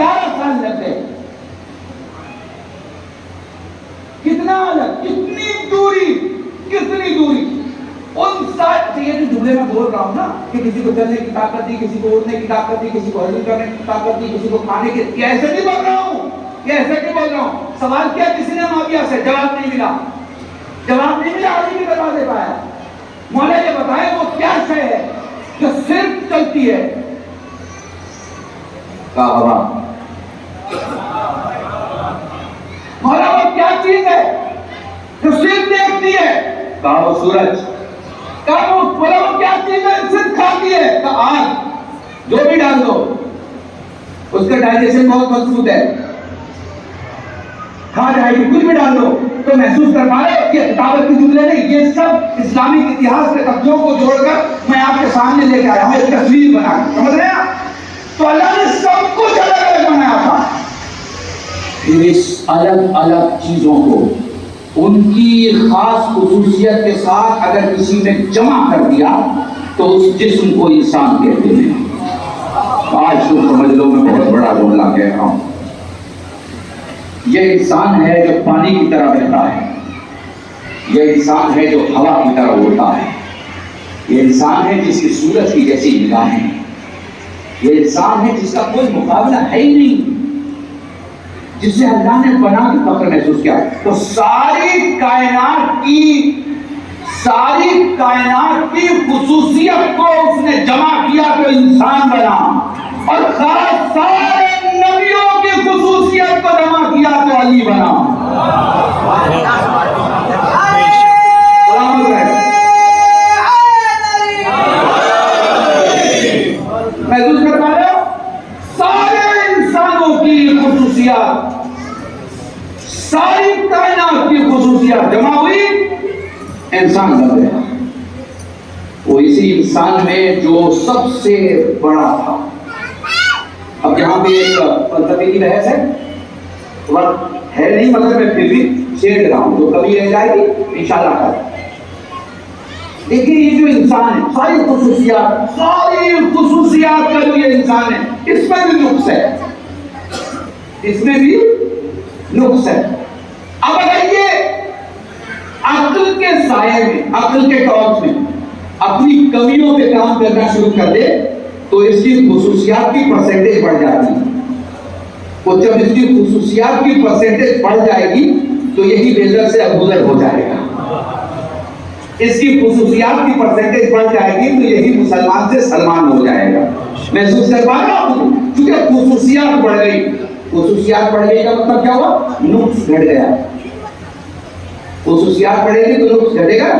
11 سال لگ گئے. کتنا الگ، کتنی دوری، کتنی دوری. ان ساتھ یہ جو جملے میں بول رہا ہوں نا کہ کسی کو چلنے کی طاقت دی، کسی کو اڑنے کی طاقت دی، کسی کو ہضم کرنے کی طاقت دی، کسی کو کھانے کی، یہ ایسے نہیں بول رہا ہوں، یہ ایسے نہیں بول رہا ہوں. سوال کیا کسی نے معاویہ سے؟ جواب نہیں ملا، جواب نہیں ملا. آدمی نہیں بتا دے پایا. مولا یہ بتائے وہ کیا شے ہے جو صرف چلتی ہے؟ ہوا. مولا وہ کیا چیز ہے جو صرف دیکھتی ہے؟ کہا وہ سورج. کہا وہ کیا چیز ہے صرف کھاتی ہے؟ کہا آگ. جو بھی ڈال دو اس کا ڈائجیشن بہت مضبوط ہے، کھا جائے گی. کچھ بھی ڈال دو تو محسوس کر پا رہے کہ کتابت کی جملے نہیں، یہ سب اسلامی اتہاس کے تتھیوں کو جوڑ کر میں آپ کے سامنے لے کے آیا ہوں، ایک تصویر بنا کے. سمجھ رہے ہیں؟ تو اللہ نے سب کچھ الگ الگ بنایا تھا. پھر اس الگ الگ چیزوں کو ان کی خاص خصوصیت کے ساتھ اگر کسی نے جمع کر دیا تو اس جسم کو انسان کہتے ہیں. آج تو سمجھ لو میں بہت بڑا جملہ کہہ رہا ہوں. یہ انسان ہے جو پانی کی طرح بہتا ہے، یہ انسان ہے جو ہوا کی طرح اڑتا ہے، یہ انسان ہے جس کی سورج کی جیسی نگاہیں، یہ انسان ہے جس کا کوئی مقابلہ ہے ہی نہیں، جسے اللہ نے بنا کے فخر محسوس کیا. تو ساری کائنات کی خصوصیت کو اس نے جمع کیا تو انسان بنا، اور خاص سارے نبیوں کی خصوصیت کو جمع کیا تو علی بنا. محسوس کر پا رہے ہو؟ سارے انسانوں کی خصوصیات، ساری کائنات کی خصوصیات جمع ہوئی، انسان بن گیا. وہ اسی انسان میں جو سب سے بڑا تھا. اب یہاں پہ ایک فلسفے کی بحث ہے، وقت ہے نہیں مگر میں پھر بھی شیئر کر رہا ہوں، جو کبھی رہ جائے گی انشاءاللہ کر. لیکن یہ جو انسان ہے، ساری خصوصیات کا جو یہ انسان ہے، اس میں بھی نقص ہے، اس میں بھی نقص ہے. اب اگر یہ عقل کے سائے میں، عقل کے ٹارچ میں اپنی کمیوں پہ کام کرنا شروع کر دے تو اس کی خصوصیات کی پرسنٹیج بڑھ جاتی ہے. اور جب اس کی خصوصیات کی پرسنٹیج بڑھ جائے گی تو یہی بیزر سے ابوذر ہو جائے گا. اس کی خصوصیات کی پرسنٹیج بڑھ جائے گی تو یہی مسلمان سے سلمان ہو جائے گا. محسوس کر پا رہا ہوں؟ کیونکہ خصوصیات بڑھ گئی. خصوصیات بڑھ گئی کا مطلب کیا ہوا؟ نقص گھٹ گیا. خصوصیات بڑھے گی تو نقص گھٹے گا.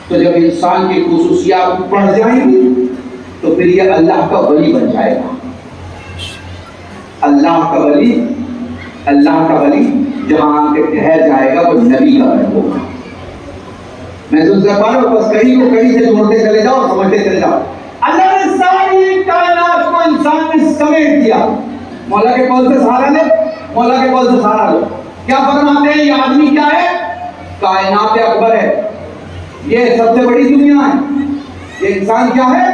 تو جب انسان کی خصوصیات بڑھ جائیں گی تو پھر یہ اللہ کا ولی بن جائے گا. اللہ کا ولی جہاں کے ٹھہر جائے گا وہ نبی کا بن ہوگا. محسوس کر پا رہے ہو؟ بس کہیں کو کہیں سے جوڑتے چلے جاؤ اور سمجھتے چلے جاؤ. اللہ نے ساری کائنات کو انسان میں سمیٹ دیا. مولا کے قول سے سہارا لے، مولا کے قول سے سہارا لو. کیا فرماتے ہیں؟ یہ آدمی کیا ہے؟ کائنات اکبر ہے، یہ سب سے بڑی دنیا ہے. یہ انسان کیا ہے؟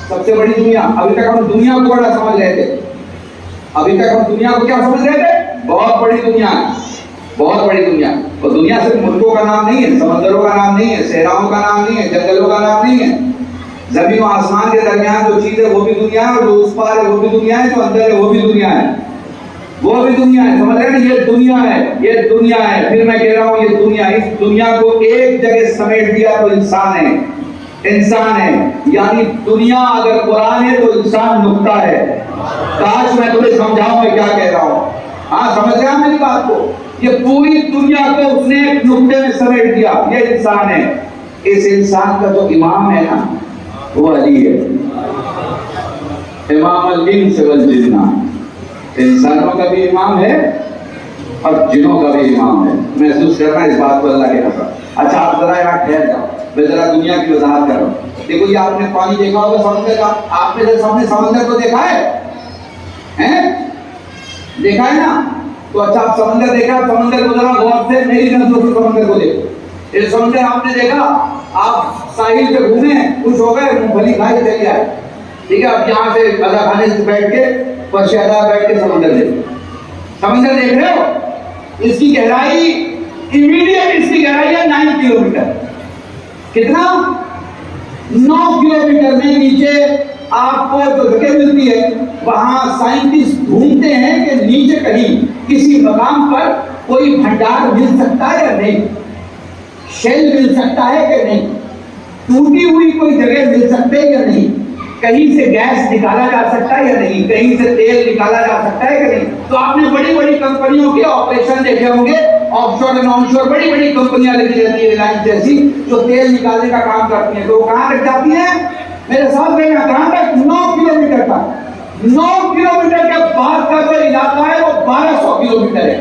سب سے بڑی دنیا. ابھی تک ہم دنیا کو بڑا سمجھ رہے تھے، ابھی تک ہم دنیا کو کیا سمجھ رہے تھے؟ بہت بڑی دنیا ہے، بہت بڑی دنیا. اور دنیا صرف ملکوں کا نام نہیں ہے، سمندروں کا نام نہیں ہے، صحراؤں کا نام نہیں ہے، جنگلوں کا نام نہیں ہے. زمین و آسمان کے درمیان جو چیز ہے وہ بھی دنیا ہے، اور جو اس پار ہے وہ بھی دنیا ہے، جو اندر ہے وہ بھی دنیا ہے، وہ بھی دنیا ہے. سمجھ رہے ہیں؟ یہ دنیا ہے، یہ دنیا ہے. پھر میں کہہ رہا ہوں یہ دنیا، اس دنیا کو ایک جگہ سمیٹ دیا تو انسان ہے. انسان ہے یعنی دنیا اگر قرآن ہے تو انسان نقطہ ہے. کاش میں تمہیں سمجھاؤں میں کیا کہہ رہا ہوں. ہاں سمجھ رہے ہیں میری بات کو؟ یہ پوری دنیا کو اس نے ایک نقطے میں سمیٹ دیا. یہ انسان ہے. اس انسان کا جو امام ہے نا وہ علی ہے. امام الانس والجنہ. انسانوں کا بھی امام ہے اور جنوں کا بھی امام ہے. محسوس کرنا اس بات کو اللہ کے قسم. اچھا آپ ذرا یہاں ٹھہر جاؤ، میں ذرا دنیا کی وضاحت کر رہا ہوں. دیکھو یہ آپ نے پانی دیکھا ہوگا سمندر کا. آپ نے سمندر کو دیکھا ہے؟ دیکھا ہے نا؟ تو اچھا آپ سمندر دیکھا، سمندر کو ذرا غور سے میری نظروں سے سمندر کو دیکھو. یہ سمندر آپ نے دیکھا، آپ ساحل پہ گھومے، خوش ہو گئے، مونگ پھلی کھائے چلے آئے. ٹھیک ہے، اب یہاں سے ادا خانے سے بیٹھ کے پرشیادہ بیٹھ کے سمندر دیکھ رہے ہو؟ اس کی گہرائی امیڈیٹ اس کی گہرائی ہے 9 کلومیٹر. کتنا؟ 9 کلومیٹر میں نیچے آپ کو جو جگہ ملتی ہے وہاں سائنٹسٹ ڈھونڈتے ہیں کہ نیچے کہیں کسی مقام پر کوئی بھنڈار مل سکتا ہے یا نہیں، شیل مل سکتا ہے کہ نہیں، ٹوٹی ہوئی کوئی جگہ مل سکتے ہے یا نہیں، کہیں سے گیس نکالا جا سکتا ہے یا نہیں، کہیں سے تیل نکالا جا سکتا ہے کہ نہیں. تو آپ نے بڑی بڑی کمپنیوں کے آپریشن دیکھے ہوں گے، آف شور اینڈ آن شور بڑی بڑی کمپنیاں لگی رہتی ہیں ریلائنس جیسی جو تیل نکالنے کا کام کرتی ہیں. تو وہ کہاں تک جاتی ہیں؟ میرے ساتھ رہنا، کہاں تک؟ 9 کلومیٹر تک. 9 کلومیٹر کے بعد کا جو علاقہ ہے وہ 1200 کلومیٹر ہے.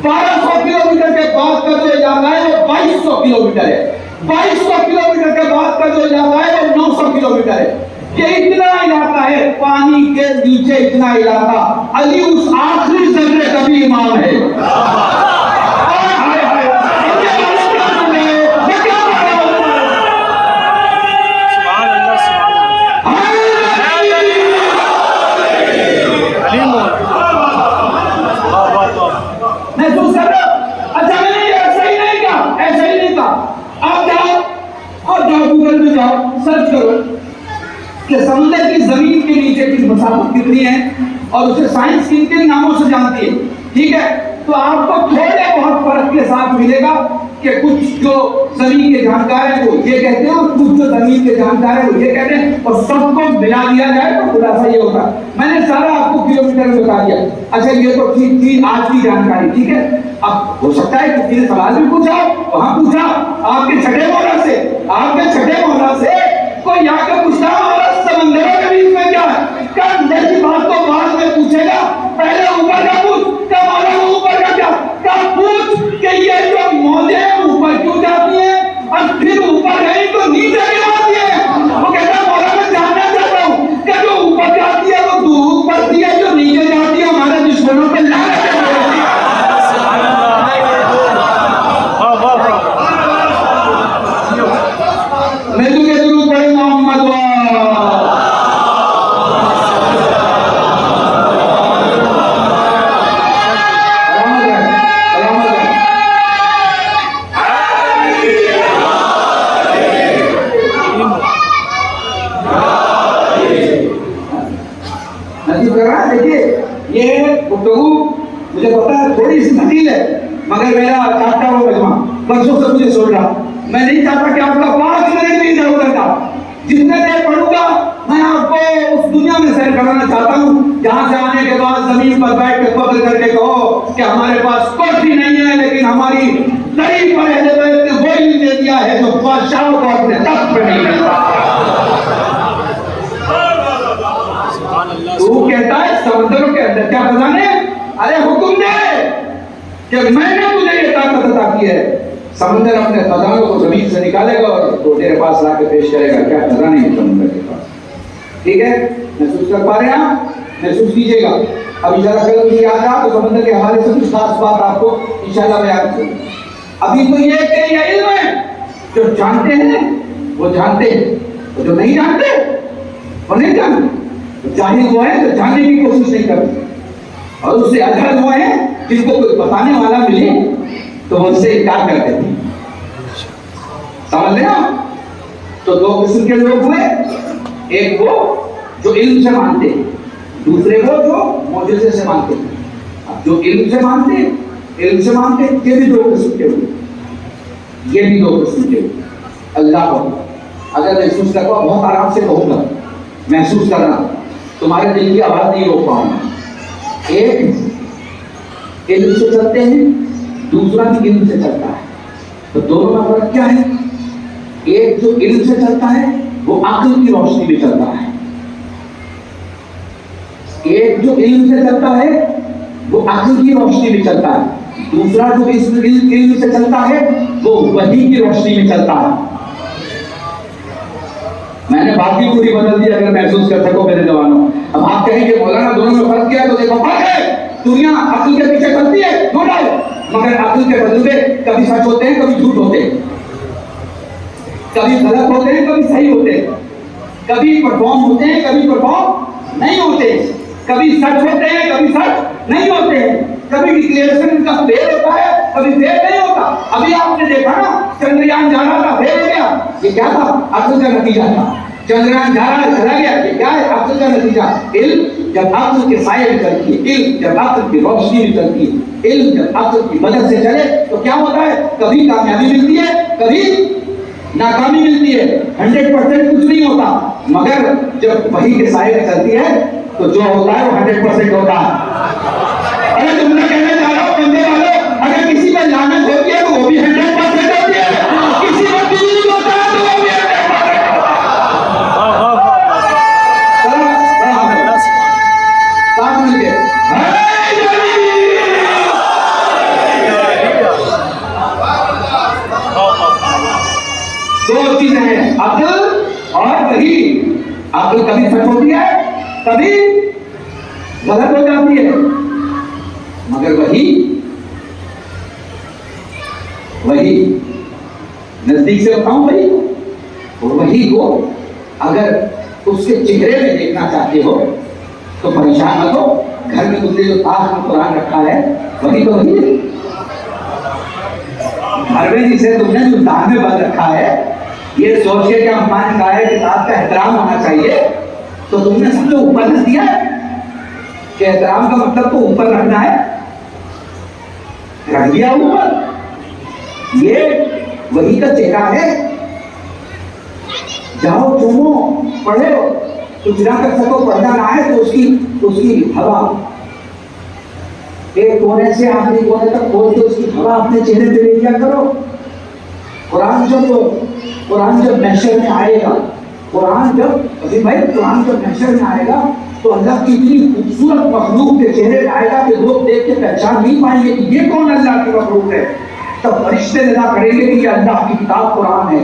1200 کلومیٹر کے بعد کا جو علاقہ ہے وہ 2200 کلومیٹر ہے. 2200 کلومیٹر کے بعد کا جو علاقہ ہے وہ 900 کلومیٹر ہے. یہ اتنا علاقہ ہے پانی کے نیچے، اتنا علاقہ. علی اس آخری ذرے کا بھی امام ہے. محسوس کر رہے ہو؟ اچھا میں نے ایسا ہی نہیں کہا، ایسا ہی نہیں کہا. آپ جاؤ اور جاؤ گوگل میں جاؤ سرچ کرو کہ سمندر کی زمین کے نیچے کی مسافت کتنی ہے اور اسے سائنس کن کن ناموں سے جانتی ہے. ٹھیک ہے، تو آپ کو تھوڑے بہت فرق کے ساتھ ملے گا کہ کچھ جو زمین کے جانکار ہیں وہ یہ کہتے ہیں اور کچھ جو زمین کے جانکار ہیں وہ یہ کہتے ہیں، اور سب کو ملا دیا جائے تو خلاصہ یہ ہوگا. میں نے سارا آپ کو کلومیٹر میں بتا دیا. اچھا یہ تو ٹھیک تھی آج کی جانکاری. ٹھیک ہے، اب ہو سکتا ہے کہ تین سوال بھی پوچھا وہاں پوچھا آپ کے چھٹے مولا سے، آپ کے چھٹے مولا سے کوئی آ کے پوچھتا سمندروں کے بیچ میں کیا ہے، کیا میری بات تو بعد میں پوچھے گا، پہلے اوپر کا پوچھ کیا مولا کو اوپر کا کیا پوچھ کہ یہ جو موجیں اوپر کیوں جاتی ہیں اور پھر اوپر گئی تو نیچے کیوں آتی ہے. وہ کہتا ہے مولا میں جاننا چاہتا ہوں کہ جو اوپر جاتی ہے وہ دودھ پڑتی ہے، جو نیچے جاتی ہے ہمارے دشمنوں پہ لعنت ہے. میں تو کہہ دوں بڑے محمد مجھے پتا ہے تھوڑی سی مزید ہے مگر میرا چاہتا ہوا مجمع برسوں سے مجھے سن رہا. میں نہیں چاہتا کہ آپ کا 5 منٹ بھی ادھر ادھر کا جتنے دیر پڑھوں گا میں آپ کو اس دنیا میں سیر کرانا چاہتا ہوں جہاں سے آنے کے بعد زمین پر بیٹھ کے فخر کر کے کہو کہ ہمارے پاس کچھ بھی نہیں ہے لیکن ہماری لڑی پر اہل بیت نے وہی دے دیا ہے جو بادشاہوں کو اپنے تخت پہ نہیں ملتا. تو کہتا ہے سمندروں کے اندر کیا خزانے؟ ارے حکم دے کہ میں نے تجھے یہ طاقت عطا کی ہے. سمندر اپنے خزانوں کو زمین سے نکالے گا اور وہ تیرے پاس لا کے پیش کرے گا. کیا خزانے ہیں سمندر کے پاس؟ ٹھیک ہے، محسوس کر پا رہے ہیں آپ؟ محسوس کیجیے گا. اب انشاءاللہ کل مجھے یاد آ تو سمندر کے حوالے سے کچھ خاص بات آپ کو انشاءاللہ بیان کروں. ابھی تو یہ کہ یہ علم ہے جو جانتے ہیں وہ جانتے ہیں، جو نہیں جانتے وہ نہیں جانتے. جاہل وہ ہے جو جاننے کی کوشش نہیں کرتے اور اس سے اجہل وہ ہیں جن کو کوئی بتانے والا ملے تو وہ اس سے انکار کر دیتے ہیں. سمجھ لیں آپ؟ تو 2 قسم کے لوگ ہوئے، ایک وہ جو علم سے مانتے ہیں، دوسرے وہ جو معجزے سے مانتے ہیں. اب جو علم سے مانتے یہ بھی 2 قسم کے ہوئے، یہ بھی 2 قسم کے ہوئے. اللہ کو اگر محسوس کر پاؤ بہت آرام سے کہوں گا، محسوس کرنا تمہارے دل کی آواز نہیں روک پاؤں گا. ایک علم سے چلتے ہیں، دوسرا بھی علم سے چلتا ہے. تو دونوں کا فرق کیا ہے؟ ایک جو علم سے چلتا ہے وہ عقل کی روشنی میں چلتا ہے، ایک جو علم سے چلتا ہے وہ عقل کی روشنی میں چلتا ہے، دوسرا جو علم سے چلتا ہے وہ وحی کی روشنی میں چلتا ہے. میں نے بات بھی پوری بدل دی اگر محسوس کر سکو میرے جوانوں. اب آپ کہیں کہ مولانا دونوں میں فرق کیا ہے تو دیکھو فرق ہے. دنیا عقل کے پیچھے چلتی ہے نو ڈاؤٹ، مگر عقل کے بدلے کبھی سچ ہوتے ہیں کبھی جھوٹ ہوتے ہیں، کبھی غلط ہوتے ہیں کبھی صحیح ہوتے ہیں. کبھی پرفارم ہوتے ہیں کبھی پرفارم نہیں ہوتے، کبھی سچ ہوتے ہیں کبھی سچ نہیں ہوتے ہیں، کبھی ڈکلیریشن کا فیل ہوتا ہے کبھی فیل نہیں ہوتا۔ ابھی آپ نے دیکھا نا چندریان جا رہا تھا، فیل ہو گیا، یہ کیا تھا؟ عقل کا نتیجہ تھا۔ چندریان جا رہا چلا گیا، یہ کیا ہے؟ عقل کا نتیجہ۔ علم جب عقل کے سائے نکلتی ہے، علم جب عقل کی روشنی نکلتی ہے، علم جب عقل کی مدد سے چلے تو کیا ہوتا ہے؟ کبھی کامیابی ملتی ہے کبھی ناکامی ملتی ہے، 100% کچھ نہیں ہوتا، مگر جب وحی کے سائے میں چلتی ہے تو جو ہوتا ہے وہ 100% ہوتا ہے۔ ارے تم نے کہنا چاہ رہا ہوں بندے والوں، اگر کسی پر لعنت ہوتی ہے تو وہ بھی 100% ہوتی ہے، کسی پر بجلی ہوتا ہے تو وہ بھی 100% ساتھ مل کے دو چیزیں ہیں، عقل اور وحی۔ عقل کبھی سچ ہوتی ہے کبھی غلط ہو جاتی ہے، مگر وہی نزدیک سے بتاؤں وہی کو، اور وہی کو اگر اس کے چہرے میں دیکھنا چاہتے ہو تو پریشان مت ہو، گھر میں تم نے جو تاج میں قرآن رکھا ہے وہی تو وہی ہے، گھر میں جسے تم نے جو دان میں بند رکھا ہے یہ سوچ کے کہ اماں نے کہا ہے کتاب کا احترام ہونا چاہیے تو تم نے سب کو اوپر رکھ دیا ہے، کہ احترام کا مطلب تو اوپر رکھنا ہے، رکھ دیا اوپر۔ یہ وہی کا چہرہ ہے، جاؤ چومو پڑھو، کچھ نہ کر سکو پڑھنا نہ ہے تو اس کی ہوا ایک کونے سے آخری کونے تک کھول کے اس کی ہوا اپنے چہرے پہ لے لیا کرو۔ قرآن جب محشر میں آئے گا، قرآن جب محشر میں آئے گا تو اللہ کی اتنی خوبصورت مخلوق کے چہرے میں آئے گا کہ لوگ دیکھ کے پہچان نہیں پائیں گے کہ یہ کون اللہ کی مخلوق ہے، تب فرشتے ندا کریں گے کہ یہ اللہ کی کتاب قرآن ہے،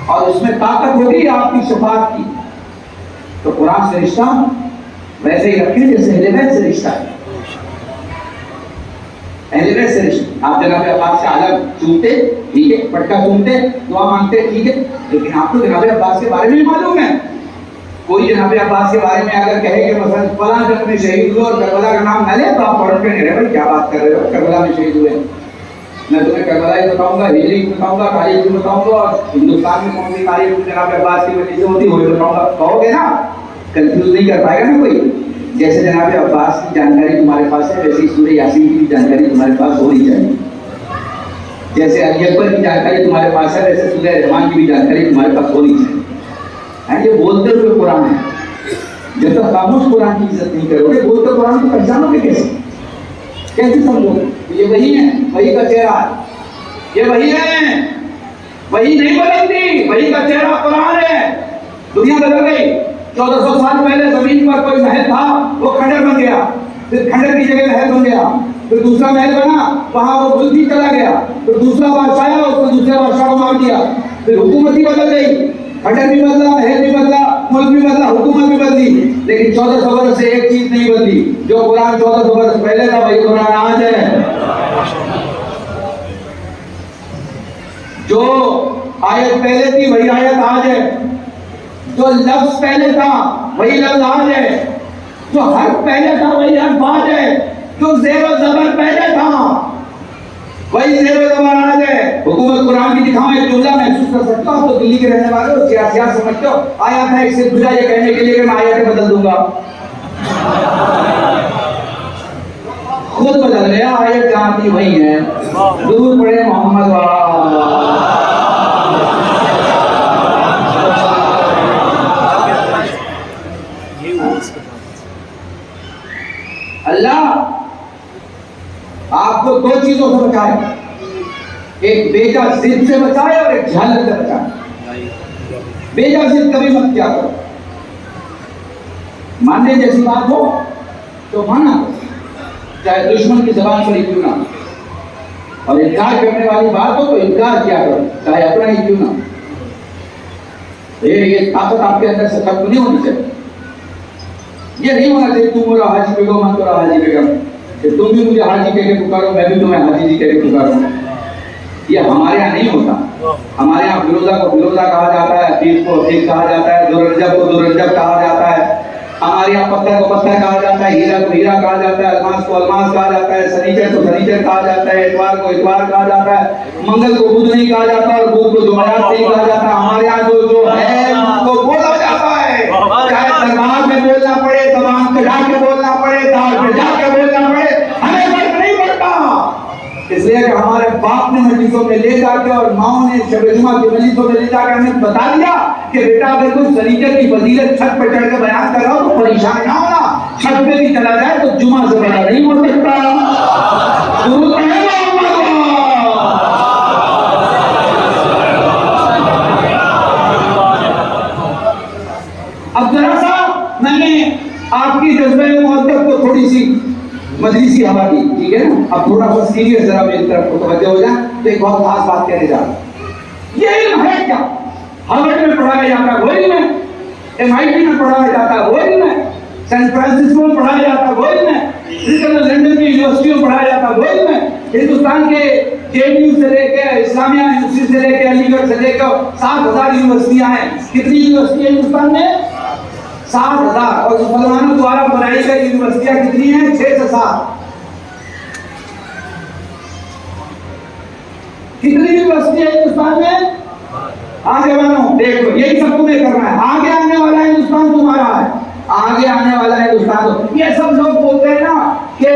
اور اس میں طاقت ہوگی آپ کی شفاعت کی۔ تو قرآن سے رشتہ ویسے ہی رکھیں جیسے اہل بیت سے رشتہ ہے، اہل بیت سے رشتہ۔ آپ جناب عباس سے عالم چومتے ٹھیک ہے، پٹکا چومتے دعا مانگتے ٹھیک ہے، لیکن آپ کو جناب عباس کے بارے میں معلوم ہے، کوئی جناب عباس کے بارے میں اگر کہے کہ مثلا فلاں جنگ میں شہید ہوئے اور کربلا کا نام نہ لے تو آپ پڑھ کے نہیں رہے بھائی کیا بات کر رہے ہو، کربلا میں شہید ہوئے، میں تمہیں کربلا ہی بتاؤں گا، ہجری بھی بتاؤں گا، تاریخ بھی بتاؤں گا، اور ہندوستان میں کون سی تاریخ جناب عباس کی وجہ سے ہوتی وہ بھی بتاؤں گا، کہو گے نا، کنفیوز نہیں کر پائے گا نا کوئی۔ جیسے جناب عباس کی جانکاری تمہارے پاس ہے ویسے ہی سورہ یاسین کی جانکاری تمہارے پاس ہونی چاہیے، جیسے علی اکبر کی جانکاری تمہارے پاس ہے ویسے سورہ رحمان کی بھی جانکاری تمہارے پاس ہونی چاہیے۔ یہ بولتے ہوئے قرآن ہے، جب تک خاموش قرآن کی عزت نہیں کرو گے بولتے قرآن کو پہچانو گے کیسے سمجھو؟ یہ وہی ہے، وہی کا چہرہ، یہ وہی ہے، وہی نہیں بدلتی، وہی کا چہرہ قرآن ہے۔ دنیا بدل گئی، 1400 سال پہلے زمین پر کوئی محل تھا وہ کھنڈر بن گیا، پھر کھنڈر کی جگہ محل بن گیا، پھر دوسرا محل بنا وہاں وہ ملک ہی چلا گیا، پھر دوسرا بادشاہ آیا اس نے دوسرے بادشاہ کو مار دیا، پھر حکومت ہی بدل گئی، کھنڈر بھی بدلا، محل بھی بدلا، ملک بھی بدلا، حکومت بھی بدلی، لیکن 1400 برس سے ایک چیز نہیں بدلی، جو قرآن 1400 برس پہلے تھا وہی قرآن آج ہے، جو آیت پہلے تھی وہی آیت آج ہے، جو لفظ پہلے تھا وہی لفظ آج ہے، جو حرف پہلے تھا وہی حرف آج ہے، جو زیر و زبر پہلے تھا وہی زیر و زبر آج ہے۔ حکومت قرآن کی دکھاؤں ایک جملہ محسوس کر سکتا ہوں تو دلی کے رہنے والے ہو، سیاسیات سمجھتے ہو، آیا تھا ایک سے دوسرا یہ کہنے کے لیے کہ میں آیتیں بدل دوں گا، خود بدل گیا، آیت جہاں تھی وہی ہے، دور پڑے محمد اللہ آپ کو دو چیزوں سے بچائے، ایک بیجا ضد سے بچائے اور ایک جہالت سے بچائے۔ بیجا ضد کبھی مت کیا کرو، ماننے جیسی بات ہو تو مانا، چاہے دشمن کی زبان پر ہی کیوں نہ، اور انکار کرنے والی بات ہو تو انکار کیا کرو چاہے اپنا ہی کیوں نہ۔ یہ طاقت آپ کے اندر سے ختم نہیں ہونی چاہیے، یہ نہیں ہونا چاہیے تم بولا حاجی بیگم من تو حاجی بیگم، کہ تم بھی مجھے حاجی کہہ کے پکارو میں بھی تمہیں حاجی جی کہہ کے پکاروں، یہ ہمارے یہاں نہیں ہوتا۔ ہمارے یہاں فیروزہ کو فیروزہ کہا جاتا ہے، عقیق کو عقیق کہا جاتا ہے، درنجب کو درنجب کہا جاتا ہے، ہمارے یہاں پتھر کو پتھر کہا جاتا ہے، ہیرا کو ہیرا کہا جاتا ہے، الماس کو الماس کہا جاتا ہے، سنیچر کو سنیچر کہا جاتا ہے، اتوار کو اتوار کہا جاتا ہے، منگل کو بدھ نہیں کہا جاتا اور بدھ کو جمعرات نہیں کہا جاتا. ہمارے یہاں جو ہے وہ بولا جاتا ہے، چاہے دربار میں بولنا پڑے، زبان پہ جا کے بولنا پڑے، دار پہ جا کے بولنا پڑے، ہمیں فرق نہیں پڑتا. اس لیے کہ ہمارے باپ نے مجلسوں میں لے جا کے اور ماؤں نے شب جمعہ کی مجلسوں میں لے جا کے ہمیں بتا دیا کہ بیٹا اگر کوئی سنیچر کی فضیلت چھت پہ چڑھ کے بیان کر رہا ہو تو پریشان نہ ہونا، چھت پہ بھی چلا جائے تو جمعہ سے بڑا نہیں ہو سکتا. درود پڑھے اب ذرا سا میں نے آپ کی جذبہ محبت کو تھوڑی سی مجلسی ہوا دی، ٹھیک ہے نا. اب تھوڑا سا سیریس ذرا میری طرف متوجہ ہو جائیں تو ایک بہت خاص بات کہنے جا رہا ہوں. یہ علم ہے کیا؟ ہارورڈ میں پڑھایا جاتا ہے وہ علم ہے، MIT میں پڑھایا جاتا ہے وہ علم ہے، سین فرانسسکو میں پڑھایا جاتا ہے وہ علم ہے، لندن کی یونیورسٹیوں میں پڑھایا جاتا ہے وہ علم ہے. ہندوستان کے JNU سے لے کے اسلامیہ یونیورسٹی سے لے کے علی گڑھ سے لے کے 7,000 یونیورسٹیاں ہیں. کتنی یونیورسٹیاں ہندوستان میں؟ 7,000. اور مسلمانوں دوارا بنائی گئی یونیورسٹیاں کتنی ہیں؟ 6 سے 7. کتنی یونیورسٹیاں ہندوستان میں؟ آگے بڑھو، دیکھو یہی سب تمہیں کرنا ہے. آگے آنے والا ہندوستان تمہارا ہے، آگے آنے والا ہندوستان. یہ سب لوگ بولتے ہیں نا کہ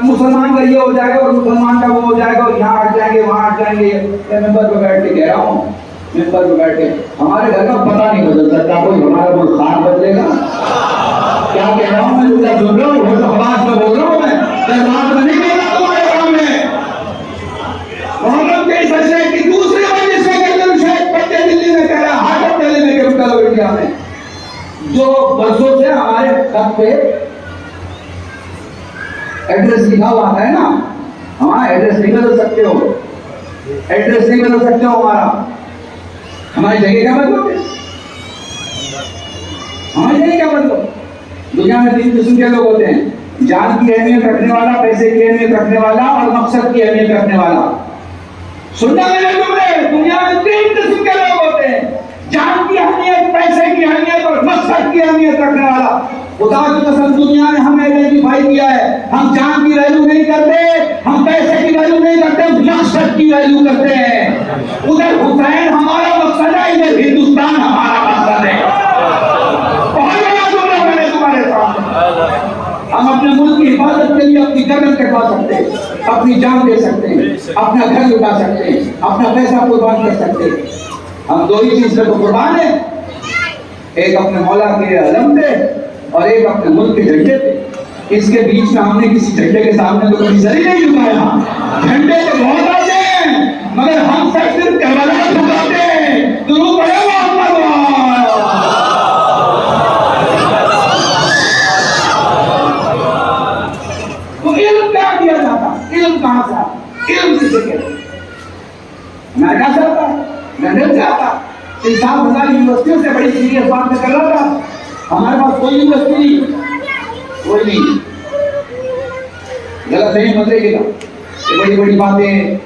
مسلمان کا یہ ہو جائے گا اور مسلمان کا وہ ہو جائے گا اور یہاں ہٹ جائیں گے وہاں ہٹ جائیں گے. میں ممبر پہ بیٹھ کے کہہ رہا ہوں، ممبر پہ بیٹھ کے ہمارے گھر کا پتہ نہیں بدل سکتا کوئی، ہمارا کوئی خان بدلے گا. کیا کہہ رہا ہوں میں؟ جملہ سن رہا ہوں، وہ تو آواز میں بول رہا ہوں، میں دربار میں نہیں بول رہا تمہارے سامنے. محرم کے سجدے کی دوسری وجہ سے کہ تم شاید پٹے دلی میں کہہ رہا ہارڈ دلی میں کہ کرو انڈیا میں جو برسوں سے ہمارے خط پہ ایڈریس لکھا ہوا آتا ہے نا، ہمارا ایڈریس نہیں بدل سکتے ہو، ایڈریس نہیں بدل سکتے ہو ہمارا. ہماری جگہ کیا بدلو گے؟ ہماری جگہ کیا بدلو؟ دنیا میں 3 قسم کے لوگ ہوتے ہیں: جان کی اہمیت رکھنے والا، پیسے کی اہمیت رکھنے والا اور مقصد کی اہمیت رکھنے والا. سننا میں نے تمہیں، دنیا میں 3 قسم کے لوگ ہوتے ہیں: جان کی اہمیت، پیسے کی اہمیت اور مقصد کی اہمیت رکھنے والا. خدا کی قسم دنیا نے ہمیں آئیڈینٹیفائی کیا ہے، ہم جان کی ویلیو نہیں کرتے، ہم پیسے کی ویلیو نہیں کرتے، ہم مقصد کی ویلیو کرتے ہیں. ادھر حسین ہمارا مقصد ہے، ادھر ہندوستان ہمارا مقصد ہے. بہت بڑا جملہ میں نے تمہارے سامنے. ہم اپنے ملک کی حفاظت کے لیے اپنی جان کٹوا سکتے ہیں، اپنی جان دے سکتے ہیں، اپنا گھر لٹا سکتے ہیں، اپنا پیسہ قربان کر سکتے ہیں. ہم دو ہی چیز پہ تو قربان ہیں، ایک اپنے مولا کے علم پہ اور ایک اپنے ملک کے جھنڈے پہ. اس کے بیچ میں ہم نے کسی جھنڈے کے سامنے تو کبھی سر ہی نہیں جھکایا. جھنڈے تو بہت آتے ہیں مگر ہم سب صرف کربلا جھکاتے ہیں. درود پڑھے محمد. تو علم کیا دیا جاتا؟ علم کہاں سے آتا؟ علم کسے کہتے ہیں؟ میں کہاں سے آتا ہے؟ لندن سے آتا. 7,000 یونیورسٹیوں سے بڑی سیریس بات میں کر رہا تھا. ہمارے پاس کوئی یونیورسٹی نہیں، کوئی نہیں. غلط نہیں مت لے گا. بڑی بڑی باتیں،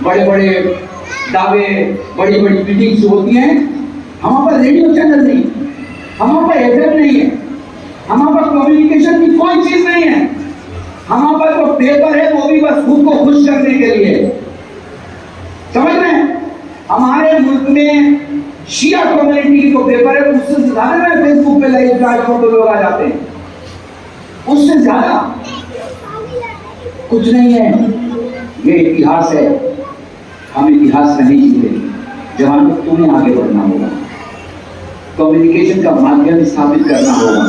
بڑے بڑے دعوے، بڑی بڑی میٹنگز ہوتی ہیں. ہمارے پاس ریڈیو چینل نہیں، ہمارے پاس ایف ایم نہیں ہے، ہمارے پاس کمیونیکیشن کی کوئی چیز نہیں ہے. ہمارے پاس جو پیپر ہے وہ بھی بس خود کو خوش کرنے کے لیے. سمجھ رہے ہیں؟ ہمارے ملک میں شیعہ کمیونٹی کی جو پیپر ہے اس سے زیادہ میں فیس بک پہ لائیو ڈرائیو فوٹو لوگ آ جاتے ہیں، اس سے زیادہ کچھ نہیں ہے. یہ اتہاس ہے، ہم اتہاس نہیں جیتے. جوانوں کو تمہیں آگے بڑھنا ہوگا، کمیونیکیشن کا مادھیم ثابت کرنا ہوگا.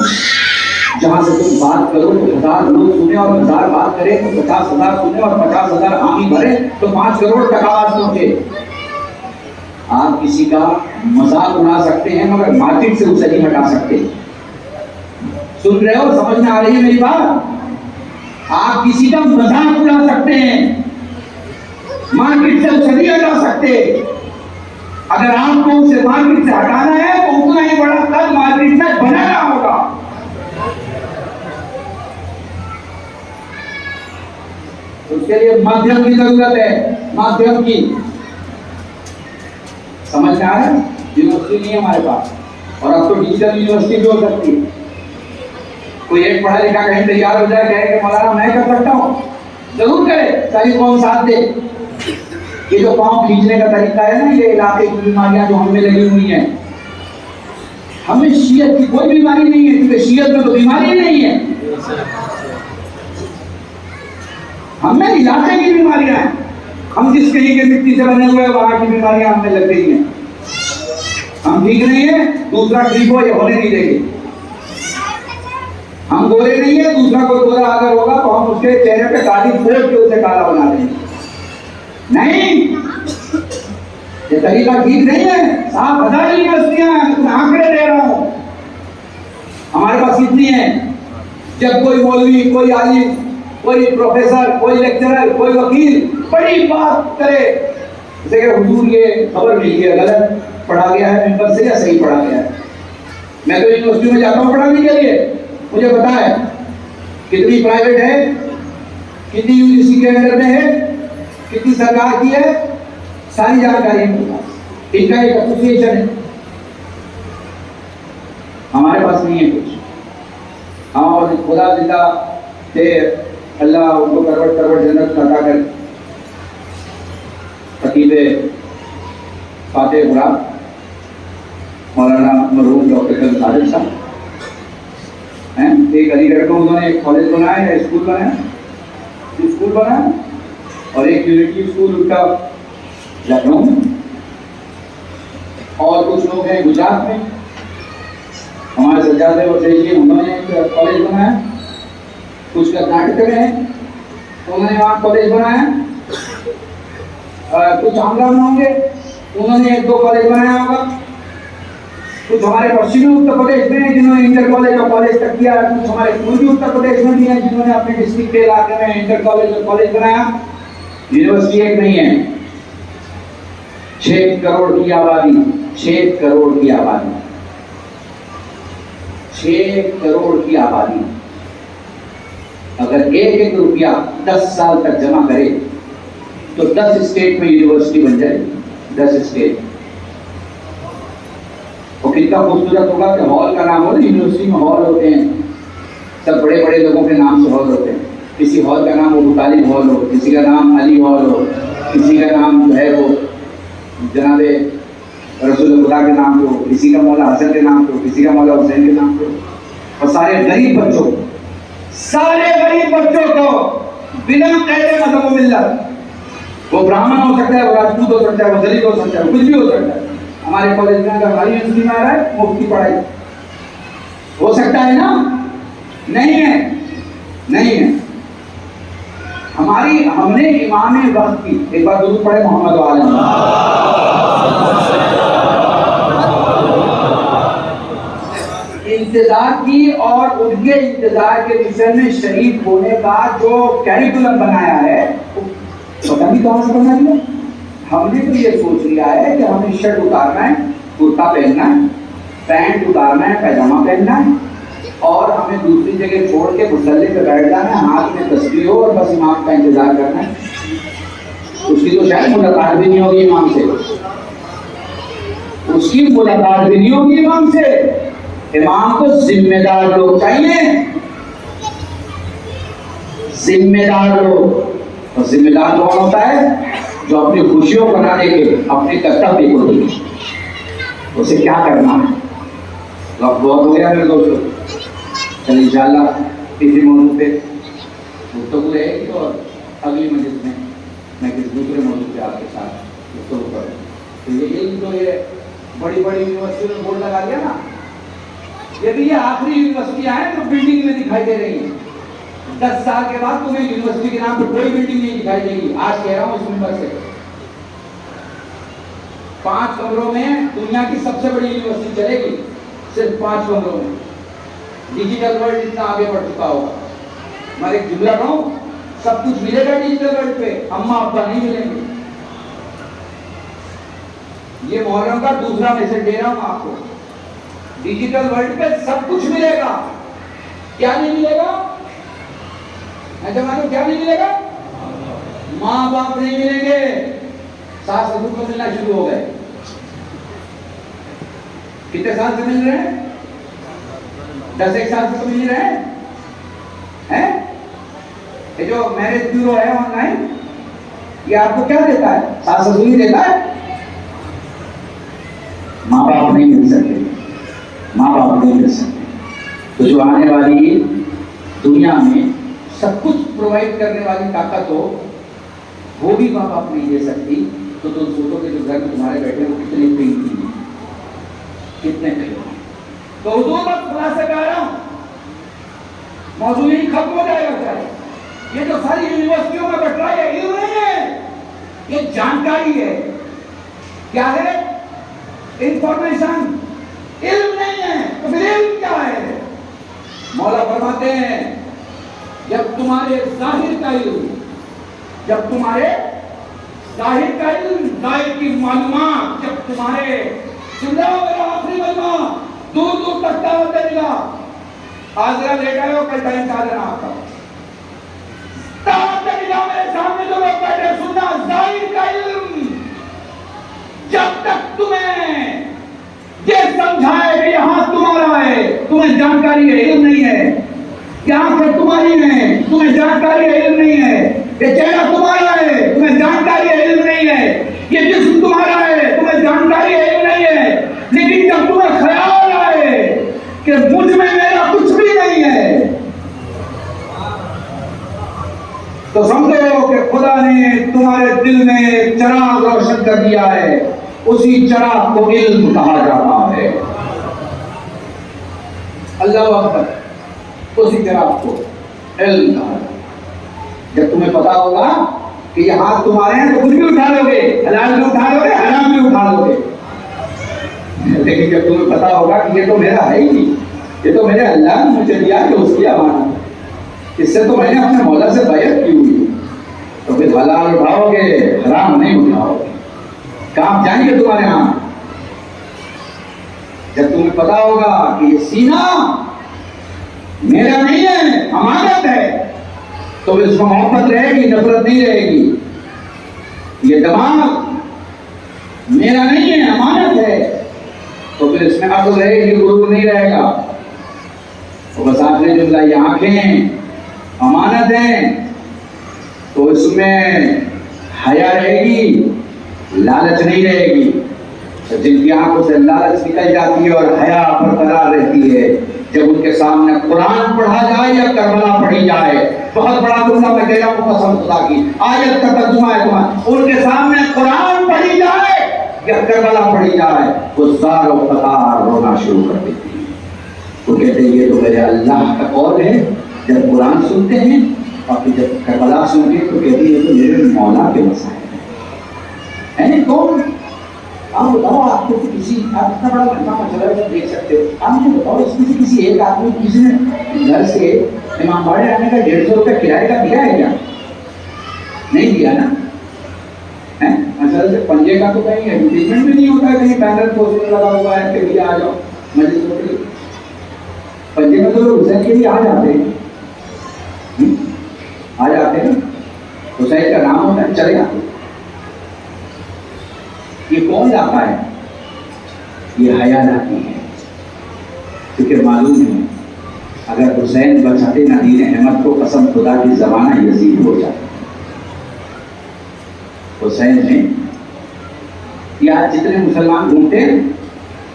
جہاں سے تم بات کرو تو 1000 لوگ سنے اور 1000 بات کرے تو 50,000 سنے اور 50,000 حامی بھرے تو 5 کروڑ تک آواز پہنچے. آپ کسی کا مذاق اڑا سکتے ہیں مگر مارکیٹ سے اسے نہیں ہٹا سکتے. سن رہے ہو؟ سمجھ میں آ رہی ہے میری بات؟ آپ کسی کا مذاق اڑا سکتے ہیں، مارکیٹ سے اسے نہیں ہٹا سکتے. اگر آپ کو اسے مارکیٹ سے ہٹانا ہے تو اتنا ہی بڑا قد مارکیٹ میں بنانا ہوگا. اس کے لیے مادھیم کی ضرورت ہے، مادھیم کی. سمجھ میں آ رہا ہے؟ یونیورسٹی نہیں ہے ہمارے پاس، اور اب تو ڈیجیٹل یونیورسٹی بھی ہو سکتی ہے. کوئی ایک پڑھا لکھا کہیں تیار ہو جائے کہے کہ مولانا میں کر سکتا ہوں، ضرور کرے، ساری قوم ساتھ دے. یہ جو پاؤں کھینچنے کا طریقہ ہے نا، یہ علاقے کی بیماریاں جو ہم میں لگی ہوئی ہیں، ہمیں شیعت کی کوئی بیماری نہیں ہے، کیونکہ شیعت میں تو بیماری ہی نہیں ہے. ہم میں علاقے کی بیماریاں ہیں، ہم جس کہیں کے مٹی سے بنے ہوئے وہاں کی بیماریاں ہم میں لگ گئی ہیں. ہم ٹھیک نہیں ہیں، دوسرا ٹھیک ہو یہ ہونے نہیں دیں گے. ہم گورے نہیں ہیں، دوسرا کوئی گورا اگر ہوگا تو ہم اس کے چہرے پہ داڑھی پھوڑ کے اسے کالا بنا دیں گے. نہیں، یہ طریقہ ٹھیک نہیں ہے. صاحب ہزار یونیورسٹیاں ہیں، میں آنکڑے دے رہا ہوں. ہمارے پاس کتنی ہیں؟ جب کوئی مولوی، کوئی عالم، کوئی پروفیسر، کوئی لیکچرر، کوئی وکیل بڑی بات کرے، جیسے کہ حضور یہ خبر ملی ہے، غلط پڑھا گیا ہے ممبر سے یا صحیح پڑھا گیا ہے. میں تو یونیورسٹی میں جاتا ہوں پڑھانے کے لیے، مجھے پتا ہے کتنی پرائیویٹ ہے، کتنی یونیورسٹی کے اندر میں ہے، کتنی سرکار کی ہے، ساری جانکاری ہے. ان کا ایک ایسوسیشن ہے. ہمارے پاس نہیں ہے کچھ. اور خدا زندہ تھے، اللہ ان کو کروڑ جنت عطا کر. خطیب فاتح غلام مولانا مرحوم ڈاکٹر صادق صاحب ہیں، ایک علی گڑھ میں انہوں نے ایک کالج بنایا ہے، اسکول بنایا، اور ایک یونیٹی اسکول ان کا لکھنؤ میں، اور کچھ لوگ ہیں گجرات میں. ہمارے سجاد وسیع انہوں نے ایک کالج بنایا، کچھ کرناٹک میں ہیں انہوں نے وہاں کالج بنایا، کچھ آندھرا میں ہوں گے انہوں نے ایک دو کالج بنایا ہوگا، کچھ ہمارے پشچمی اتر پردیش میں ہیں جنہوں نے انٹر کالج اور کالج تک کیا، کچھ ہمارے پوربی اتر پردیش میں بھی ہیں جنہوں نے اپنے ڈسٹرکٹ کے علاقے میں انٹر کالج اور کالج بنایا. یونیورسٹی ایک نہیں ہے. 6 کروڑ کی آبادی، 6 کروڑ کی آبادی، 6 کروڑ کی آبادی. اگر ایک روپیہ 10 سال تک جمع کرے تو 10 اسٹیٹ میں یونیورسٹی بن جائے. 10 اسٹیٹ. وہ کتنا خوبصورت ہوگا کہ ہال کا نام ہو. یونیورسٹی میں ہال ہوتے ہیں، سب بڑے بڑے لوگوں کے نام سے ہال ہوتے ہیں. کسی ہال کا نام ابو طالب ہال ہو، کسی کا نام علی ہال ہو، کسی کا نام جو ہے وہ جناب رسول خدا کے نام پہ ہو، کسی کا مولا حسن کے نام پہ ہو، کسی کا مولا حسین کے نام پہ ہو. اور سارے غریب بچوں کو بنا قید مذہب و ملت، وہ برہمن ہو سکتا ہے، وہ راجپوت ہو سکتا ہے، وہ دلت ہو سکتا ہے، وہ کچھ بھی ہو سکتا ہے. ہمارے کالج میں اگر ہماری یونیورسٹی میں آ رہا ہے مفت کی پڑھائی ہو سکتا ہے نا؟ نہیں ہے. ہم نے امام وقت کی، ایک بار درود پڑھے محمد عالم، انتظار کی، اور ان کے انتظار کے مشن میں شریک ہونے کا جو کیریکولم بنایا ہے پتہ نہیں کہاں سے بنا دیا. ہم نے تو یہ سوچ لیا ہے کہ ہمیں شرٹ اتارنا ہے، کرتا پہننا ہے، پینٹ اتارنا ہے، پیجامہ پہننا ہے، اور ہمیں دوسری جگہ چھوڑ کے مسلے پہ بیٹھ جانا ہے، ہاتھ میں تسبیح ہو اور بس امام کا انتظار کرنا ہے. اس کی تو شاید ملاقات بھی نہیں ہوگی امام سے، اس کی ملاقات بھی نہیں ہوگی امام سے. امام کو ذمہ دار لوگ چاہیے، ذمہ دار لوگ. اور ذمہ دار کون ہوتا ہے؟ جو اپنی خوشیوں کو نہ دیکھے، اپنے کرتویہ کو دیکھے. اسے کیا کرنا ہے؟ وقت بہت ہو گیا میرے دوستوں. چل انشاءاللہ کسی موضوع پہ گفتگو رہے گی، اور اگلی مجلس میں کسی دوسرے موضوع پہ آپ کے ساتھ گفتگو کروں. تو یہ بڑی بڑی یونیورسٹیوں میں بورڈ لگا دیا نا، یہ بھی یہ آخری یونیورسٹیاں ہیں جو بلڈنگ میں دکھائی دے رہی ہیں. 10 سال کے بعد تمہیں یونیورسٹی کے نام پہ کوئی بلڈنگ نہیں دکھائی دے گی. آج کہہ رہا ہوں اس ممبر سے، 5 کمروں میں دنیا کی سب سے بڑی یونیورسٹی چلے گی، صرف 5 کمروں میں. ڈیجیٹل ورلڈ اتنا آگے بڑھ چکا ہوگا. میں ایک جملہ کہوں، سب کچھ ملے گا ڈیجیٹل ورلڈ پہ، اماں ابا نہیں ملیں گے. یہ محرم کا دوسرا میسج دے رہا ہوں آپ کو. ڈیجیٹل ورلڈ پہ سب کچھ ملے گا. کیا نہیں ملے گا؟ کیا نہیں ملے گا؟ ماں باپ نہیں ملیں گے. ساس سسر کو ملنا شروع ہو گئے. کتنے سال سے مل رہے ہیں؟ 10 سال سے تو مل رہے ہیں. یہ جو میرج بیورو ہے آن لائن، یہ آپ کو کیا دیتا ہے؟ ساس سسوری دیتا ہے. ماں باپ نہیں مل سکتے، ماں باپ نہیں مل سکتے. تو جو آنے والی دنیا میں سب کچھ پرووائڈ کرنے والی طاقت ہو، وہ بھی ماں باپ نہیں دے سکتی. تو تم سوچو کہ جو گھر میں تمہارے بیٹھے وہ کتنے قیمتی ہیں، کتنے قیمتی. تو حضور میں خلاصہ کہہ رہا ہوں، موضوع ہی ختم ہو جائے گا. چاہے یہ جو ساری یونیورسٹیوں میں بٹ رہا ہے، علم نہیں ہے، یہ جانکاری ہے. کیا ہے؟ انفارمیشن. علم نہیں ہے تو پھر علم کیا ہے؟ مولا فرماتے ہیں جب تمہارے ظاہر کا علم، جب تمہارے ظاہر کا علم، ظاہر کی معلومات، جب تمہارے زندہ میرا آخری مجمع دور دور تک دعوت دے گا. آج ذرا لیٹ آئے ہو، کل ٹائم سے آ جانا آپ کا. دعوت دے گا میرے سامنے جو لوگ بیٹھے سننا. ظاہر کا علم جب تک تمہیں یہ سمجھائے کہ یہاں تمہارا ہے، تمہیں جانکاری ہے، علم نہیں ہے. یہاں پر تمہاری ہے، تمہیں جانکاری ہے، علم نہیں ہے. یہ چہرہ تمہارا ہے، تمہیں جانکاری ہے، علم نہیں ہے. یہ جسم تمہارا ہے، تمہیں جانکاری ہے، علم نہیں ہے. لیکن جب تمہیں خیال آئے کہ مجھ میں میرا کچھ بھی نہیں ہے، تو سمجھو کہ خدا نے تمہارے دل میں چراغ روشن کر دیا ہے. اسی چراغ کو علم کہا جاتا ہے. اللہ اکبر. اسی چراغ کو علم کہا جاتا ہے. جب تمہیں پتا ہوگا کہ یہ ہاتھ تمہارے ہیں تو کچھ بھی اٹھا لو گے، حلال بھی اٹھا لو گے، حرام بھی اٹھا لو گے. لیکن جب تمہیں پتا ہوگا کہ یہ تو میرا ہے ہی نہیں، یہ تو میرے اللہ نے مجھے دیا کہ اس کی امانت، اس سے تو میں نے اپنے مولا سے بیعت کی ہوئی، تو پھر حلال اٹھاؤ گے، حرام نہیں اٹھاؤ گے. کام جائیں گے تمہارے ہاں. جب تمہیں پتا ہوگا کہ یہ سینہ میرا نہیں ہے، امانت ہے، تو اس میں محبت رہے گی، نفرت نہیں رہے گی. یہ دماغ میرا نہیں ہے، امانت ہے، تو پھر اس میں عقل رہے گی، غرور نہیں رہے گا. تو بس آخری جملہ، یہ آنکھیں امانت ہیں تو اس میں حیا رہے گی، لالچ نہیں رہے گی. جن کی آنکھوں سے لالچ نکل جاتی ہے اور حیا برقرار رہتی ہے، جب ان کے سامنے قرآن پڑھا جائے یا کربلا پڑھی جائے، بہت بڑا جملہ میں کہہ رہا ہوں قسم خدا کی، آیت کا ترجمہ ہے تمہارا، ان کے سامنے قرآن پڑھی جائے یا کربلا پڑھی جائے، وہ زار و فقار رونا شروع کر دیتی ہے. وہ کہتے ہیں یہ تو میرے اللہ کا قول ہے. جب قرآن سنتے ہیں اور پھر جب کربلا سنتے ہیں تو کہتے ہیں یہ تو میرے مولا کے مسائل ہیں. کون؟ آپ بتاؤ، آپ کو کسی اتنا بڑا لمبا مسئلہ ہے دیکھ سکتے ہو. آپ مجھے بتاؤ، اس میں سے کسی ایک آدمی کسی نے گھر سے امام باڑے آنے کا 150 روپے کرایہ کا دیا ہے کیا؟ نہیں دیا نا. مسئلہ سے پنجے کا تو کہیں ایڈورٹیزمنٹ بھی نہیں ہوتا ہے، کہیں بینر پوسٹر لگا ہوا ہے کہ بھیا آ جاؤ مجلس کے لیے. پنجے میں تو لوگ حسین کے لیے آ جاتے ہیں، آ جاتے ہیں. حسین کا نام ہوتا ہے، چلے جاتے. یہ کون لاتا ہے؟ یہ حیا لاتی ہے. کیونکہ معلوم ہے اگر حسین بچاتے ندیر احمد کو، قسم خدا کی زمانہ یزید ہو جاتا. حسین نے یا جتنے مسلمان گھومتے ہیں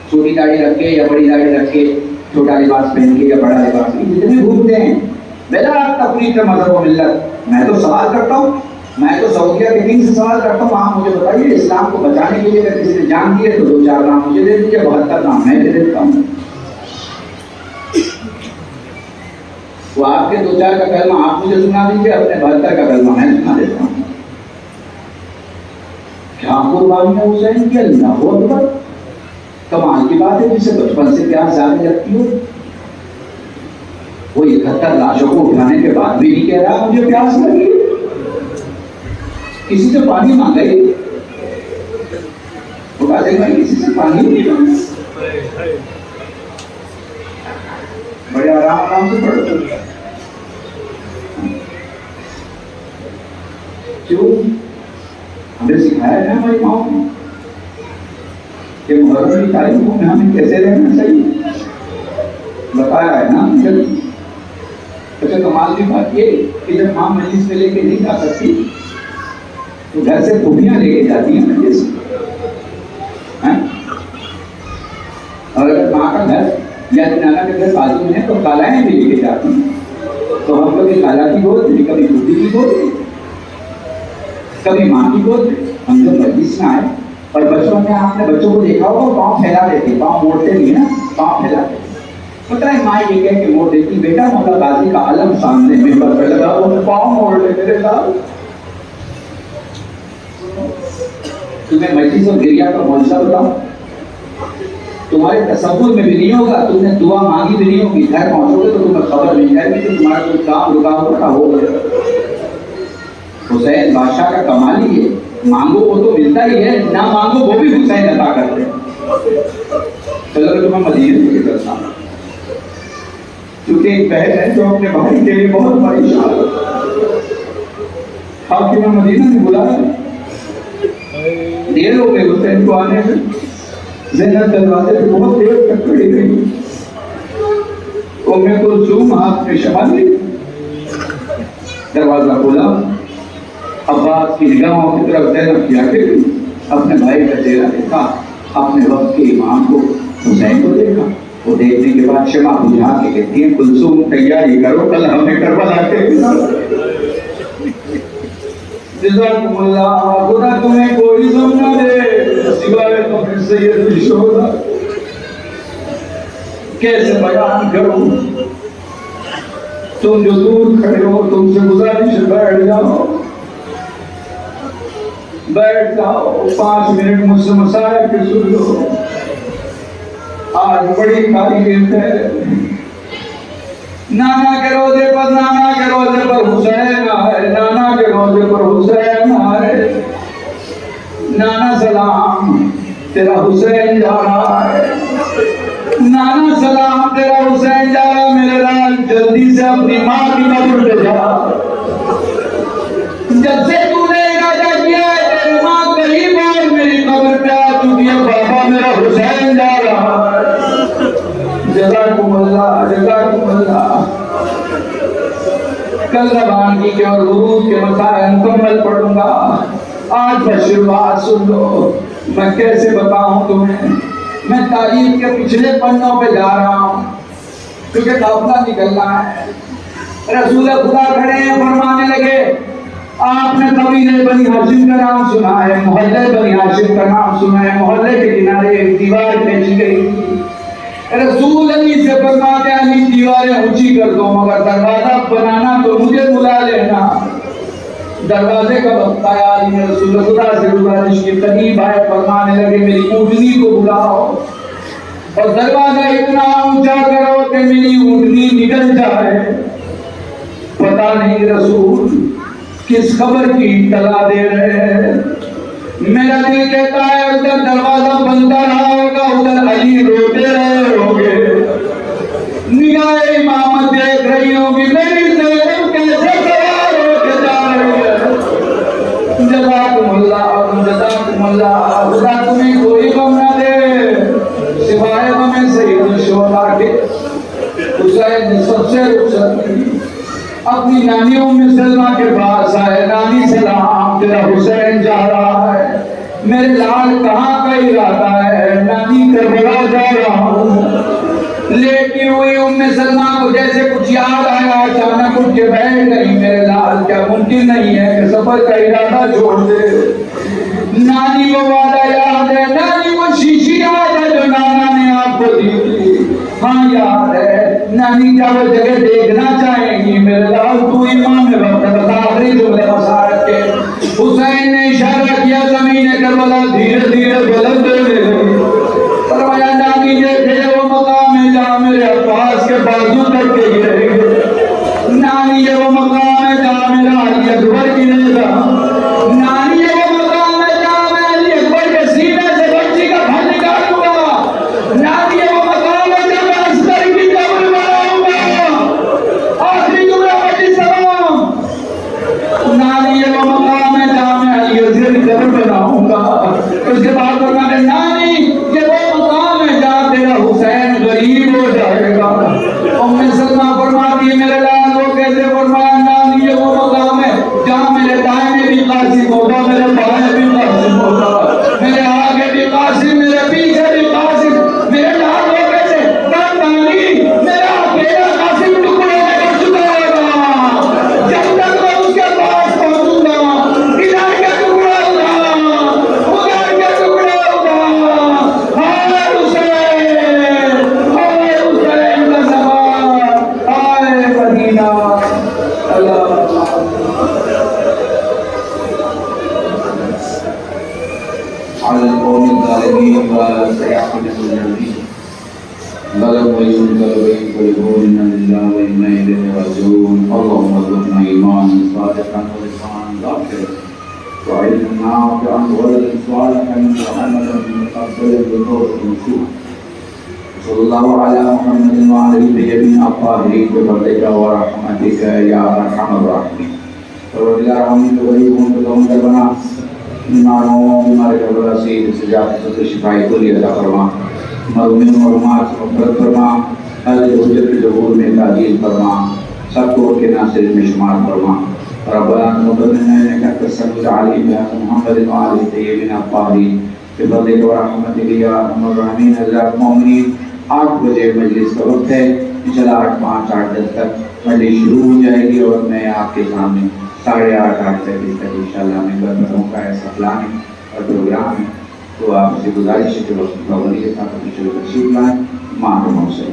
چھوٹی داڑھی رکھ کے یا بڑی داڑھی رکھ کے، چھوٹا لباس پہن کے یا بڑا لباس پہن کے، جتنے گھومتے ہیں بلا تفریق کا مذہب و ملت. میں تو سوال کرتا ہوں، میں تو سعودیہ کے دین سے سوال کرتا ہوں، آپ مجھے بتائیے اسلام کو بچانے کے لیے اگر کسی نے جان دی ہے تو 2-4 نام مجھے دے دیجیے، 72 نام میں دے دیتا ہوں. وہ آپ کے 2-4 کا کلمہ آپ مجھے سنا دیجیے، اپنے 72 کا کلمہ میں سنا دیتا ہوں. کیا قربانی ہے حسین کی، اللہ اکبر. کمال کی بات ہے، جسے بچپن سے پیار زیادہ لگتی ہو. وہ 71 لاشوں کو اٹھانے کے بعد بھی نہیں کہہ رہا مجھے پیاس لگی. کسی سے پانی مانگا ہی وہ کہا دے بھائی کسی سے پانی نہیں مانگا. بڑے آرام سے پڑھو. کیوں؟ ہمیں سکھایا ہے ہماری ماں نے. کہ محرم کی تاریخوں میں ہمیں کیسے رہنا چاہیے، بتایا ہے نا. اچھا کمال کی بات یہ کہ جب ماں مجلس میں لے کے نہیں جا سکتی تو گھر سے پھوپھیاں لے کے جاتی ہیں مجلس میں. اور اگر ماں کا گھر یا نانا کے گھر بازو میں ہے تو خالائیں بھی لے کے جاتی ہیں. تو ہم کبھی خالہ کی گود میں، کبھی پھوپھی کی گود میں، کبھی ماں کی گود میں. ہم جب مجلس میں آئے اور بچپن میں آپ نے بچوں کو دیکھا ہوگا پاؤں پھیلا دیتے، پاؤں موڑتے نہیں نا، پاؤں پھیلاتے. پتہ ہے ماں یہ کہہ کے موڑ دیتی، بیٹا مولا غازی کا علم سامنے ممبر پہ لگا وہ پاؤں موڑ لے میرے ساتھ. تمہیں مجلس اور گریا کا معجزہ بتاؤ، تمہارے تصور میں بھی نہیں ہوگا، تم نے دعا مانگی بھی نہیں ہوگی، گھر پہنچو گے تو تمہیں خبر مل جائے گی کہ تمہارا کوئی کام رکا ہوا ہو گیا. حسین بادشاہ کا کمال ہی ہے، مانگو وہ تو ملتا ہی ہے، نہ مانگو وہ بھی حسین عطا کرتے ہیں. چلو تمہیں مدینے لے کے چلتا ہوں، کیونکہ ایک بہن ہے جو اپنے بھائی کے لیے بہت پریشان ہے. آپ کے مدینہ نے بلایا، دیر ہو گئی حسین کو آنے میں. زینب دروازے پہ بہت دیر تک کھڑی رہی. ام کلثوم ہاتھ میں شمع لی، دروازہ کھولا. عباس کی نگاہوں کی طرف زینب کیا کہ اپنے بھائی کا چہرہ دیکھا، اپنے وقت کے امام کو حسین کو دیکھا. وہ دیکھنے کے بعد شمع بجھا کے کہتی ہے کلثوم تیاری کرو، کل ہمیں کربلا کے جزاکم اللہ. خدا تمہیں کوئی غم نہ دے سوائے تمہیں سید الشہداء. کیسے بیان کروں، تم جو دور کھڑے ہو تم سے گزارش بیٹھ جاؤ، بیٹھ جاؤ 5 منٹ مجھ سے مسائل کے سن لو. آج بڑی تاریخ ہے، نانا کے روزے پر، نانا کے روزے پر حسین آئے، نانا کے روزے پر حسین آئے. نانا سلام تیرا حسین جا رہا ہے، نانا سلام تیرا حسین جا رہا. میرے لال جلدی سے اپنی ماں کی قبر پہ جا. جب سے تو نے ارادہ کیا ہے تیری ماں قریب اور میری قبر پہ آ چکی ہے، بابا میرا حسین جا رہا ہے. جزاکم اللہ، جزاکم اللہ. کل زبان کی کے اور غروب کے مسائل مکمل پڑھوں گا. آج بشر بات سن لو. میں کیسے بتاؤں تمہیں، میں تاریخ کے پچھلے پنوں پہ جا رہا ہوں کیونکہ قافلہ نکلنا ہے. رسول خدا کھڑے ہیں، فرمانے لگے آپ نے قبیلے بنی ہاشم کا نام سنا ہے، محلے بنی ہاشم کا نام سنا ہے. محلے کے کنارے ایک دیوار کھینچی گئی تھی. رسول علی سے فرماتے ہیں علی دیواریں اونچی کر دو مگر دروازہ بنانا تو مجھے بلا لینا. دروازے کا وقت آیا، علی نے رسول خدا سے گزارش کی، قریب آئے، فرمانے لگے میری اونٹنی کو بلاؤ اور دروازہ اتنا اونچا کرو کہ میری اونٹنی نکل جائے. پتہ نہیں رسول کس خبر کی اطلاع دے رہے ہیں. میرا دل کہتا ہے ادھر دروازہ بنتا رہا ہوگا، ادھر علی روتے رہے ہوں گے، نگاہ امامت دیکھ رہی ہوگی میری زینب کیسے سوار ہو کے جا رہی ہے. جزاکم اللہ، جزاکم اللہ. خدا تمہیں کوئی غم نہ دے سوائے غم سید الشہداء کے. حسین نے سب سے رخصت کی، اپنی نانی ام سلمہ کے پاس آئے. نانی سلام تیرا حسین جا رہا ہے. میرے لال کہاں کا ارادہ ہے؟ نانی کربلا جا رہا ہوں. لیٹی ہوئی ام سلمہ کو جیسے کچھ یاد آیا، اچانک اٹھ کے بیٹھ گئی. میرے لال کیا ممکن نہیں ہے کہ سفر کا ارادہ چھوڑ دے؟ نانی کو وعدہ یاد ہے، نانی کو شیشی یاد ہے جو نانا نے آپ کو دی تھی. ہاں یاد ہے. نانی کیا وہ جگہ دیکھنا چاہیں گی؟ میرے لال تو امام وقت بتا رہی جملے مسارت کے. حسین نے اشارہ کیا، زمین کربلا دھیرے دھیرے بلند ہونے لگی. فرمایا نانی دیکھے وہ مقام ہے جہاں میرے عباس کے بازو تک کے گرے گے. نانی یہ وہ مقام ہے جہاں میرا علی اکبر گرے گا. نانی یہ وہ مقام ہے جہاں میں علی اکبر کے سینے سے بچی کا پھل نکالوں گا. نانی یہ وہ مقام ہے جہاں میں عسکر کی قبر بناؤں گا. آخری جملہ بچی سلام. نانی یہ وہ مقام ہے جہاں میں علی عزیز کی قبر بناؤں گا. اس کے بعد فرماتے بلغ وينزل وينقلبون إن لله وإنا إليه راجعون اللهم ارزقنا إيمانا صادقا ولسانا ذاكرا وعلما نافعا وولدا صالحا وعملا متقبلا بقول مسلم صلى الله على محمد وعلى الطيبين الطاهرين بفضلك ورحمتك يا أرحم الراحمين پروردگار ہم جو غریب ہوں تو ہم در بنا بیماروں بیماری کا بڑا سید سجاد صدر شفائی کو لیا عطا فرما مظلوم اور معاص مغفرت فرما اہل حجت کے ظہور میں تعجیل فرما سب کو کے ناصر میں شمار فرما ربنا تقبل منا انك انت السميع العليم يا محمد وعلى الطيبين الطاهرين بفضلك ورحمتك يا ارحم الراحمين حضرات مومنین 8 بجے مجلس کا وقت ہے انشاءاللہ 8 5 8 10 تک مجلس شروع ہو جائے گی اور میں آپ کے سامنے 8:30 8 تک اس تک انشاءاللہ میں بروں کا ایسا پلان ہے اور پروگرام ہے تو آپ سے گزارش ہے کہ وقت پابندی کے ساتھ تشریف لائیں معلوم ہو سکے